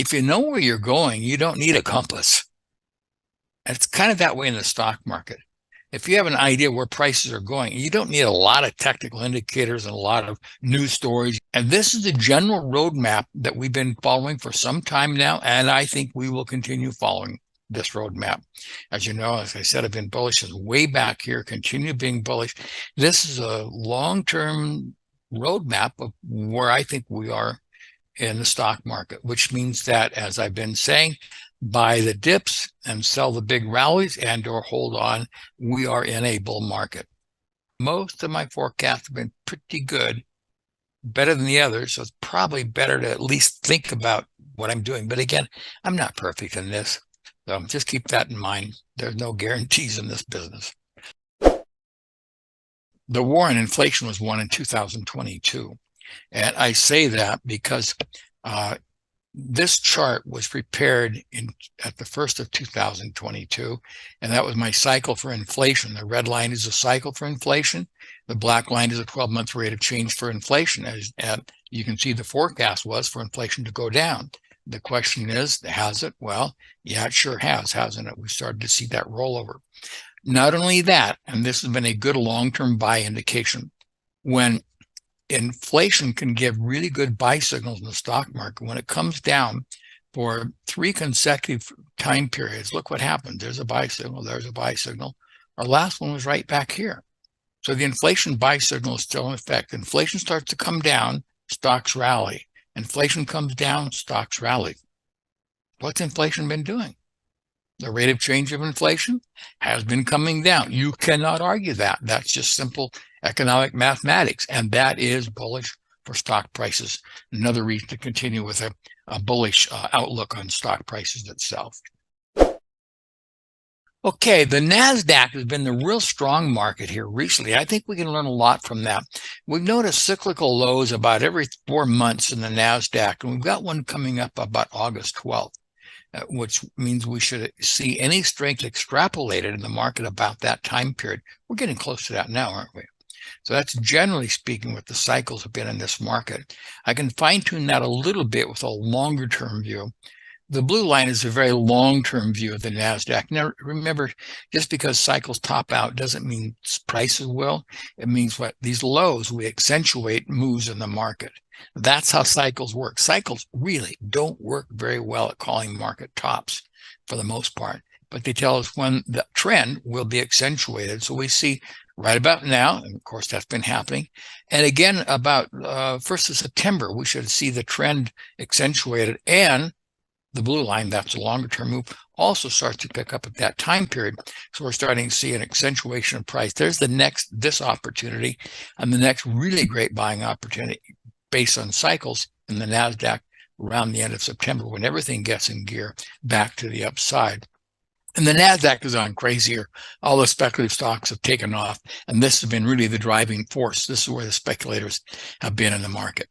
if you know where you're going, you don't need a compass. And it's kind of that way in the stock market. If you have an idea where prices are going, you don't need a lot of technical indicators and a lot of news stories. And this is the general roadmap that we've been following for some time now. And I think we will continue following this roadmap. As you know, as I said, I've been bullish since way back here, continue being bullish. This is a long-term roadmap of where I think we are in the stock market, which means that, as I've been saying, buy the dips and sell the big rallies and or hold on. We are in a bull market. Most of my forecasts have been pretty good, better than the others. So it's probably better to at least think about what I'm doing. But again, I'm not perfect in this. So just keep that in mind. There's no guarantees in this business. The war on inflation was won in 2022. And I say that because this chart was prepared at the first of 2022, and that was my cycle for inflation. The red line is a cycle for inflation. The black line is a 12-month rate of change for inflation. And you can see the forecast was for inflation to go down. The question is, has it? Well, yeah, it sure has, hasn't it? We started to see that rollover. Not only that, and this has been a good long-term buy indication, when inflation can give really good buy signals in the stock market. When it comes down for 3 consecutive time periods, look what happened. There's a buy signal. There's a buy signal. Our last one was right back here. So the inflation buy signal is still in effect. Inflation starts to come down, stocks rally. Inflation comes down, stocks rally. What's inflation been doing? The rate of change of inflation has been coming down. You cannot argue that. That's just simple economic mathematics, and that is bullish for stock prices. Another reason to continue with a bullish outlook on stock prices itself. Okay, the NASDAQ has been the real strong market here recently. I think we can learn a lot from that. We've noticed cyclical lows about every 4 months in the NASDAQ, and we've got one coming up about August 12th. Which means we should see any strength extrapolated in the market about that time period. We're getting close to that now, aren't we? So that's generally speaking what the cycles have been in this market. I can fine-tune that a little bit with a longer-term view. The blue line is a very long-term view of the NASDAQ. Now, remember, just because cycles top out doesn't mean prices will. It means what these lows, we accentuate moves in the market. That's how cycles work. Cycles really don't work very well at calling market tops for the most part, but they tell us when the trend will be accentuated. So we see right about now, and of course that's been happening. And again, about 1st of September, we should see the trend accentuated, and the blue line, that's a longer term move, also starts to pick up at that time period. So we're starting to see an accentuation of price. There's this opportunity, and the next really great buying opportunity based on cycles in the NASDAQ around the end of September, when everything gets in gear back to the upside. And the NASDAQ is on crazier. All the speculative stocks have taken off, and this has been really the driving force. This is where the speculators have been in the market.